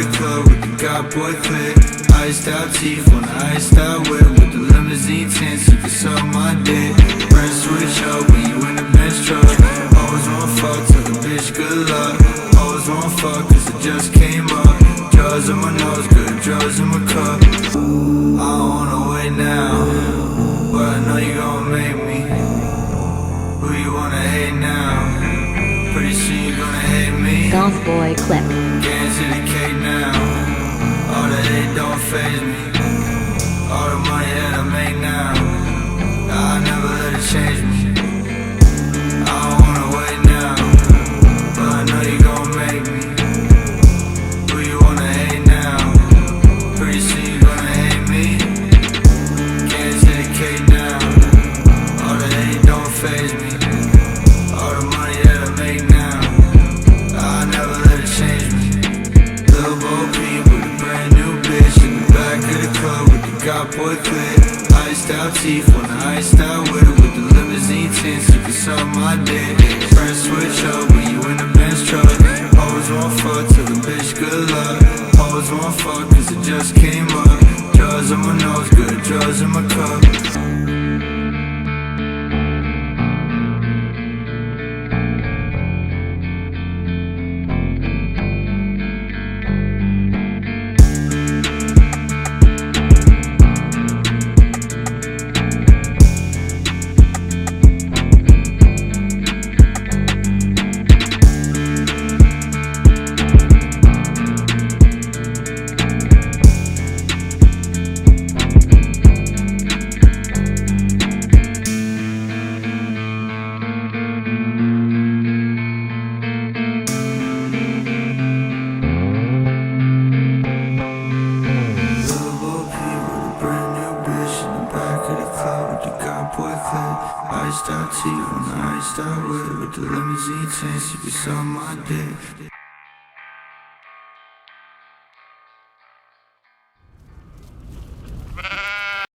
the club with the Gothboiclique. Iced out teeth on the iced out whip with the limousine tints, you can suck my dick. Press switch up when you in the Benz truck. Always wanna fuck, tell the bitch good luck. Always wanna fuck cause it just came up. Drugs in my nose, good drugs in my cup. I don't wanna wait now, but I know you gon' make me. Who you wanna hate now? Pretty soon you gonna hate me. Gothboiclique. Get into the cake now. All the hate don't faze me. All the money that I make now, I never let it change me. I don't wanna wait now, but I know you gon' make me. Who you wanna hate now? Pretty soon you gonna hate me. Get into the cake now. All the hate don't faze me. All the money that I make now, I never let it change me. LiL Bo Peep with a brand new bitch in the back of the club with the Gothboiclique. Iced out teeth on the iced out whip with the limousine tints, you can suck my dick. Press switch up when you in the Benz truck. Always wanna fuck till the bitch good luck. Always wanna fuck cause it just came up. Drugs in my nose, good drugs in my cup. Iced out teeth on the iced out whip with the limousine tints, you can suck my dick.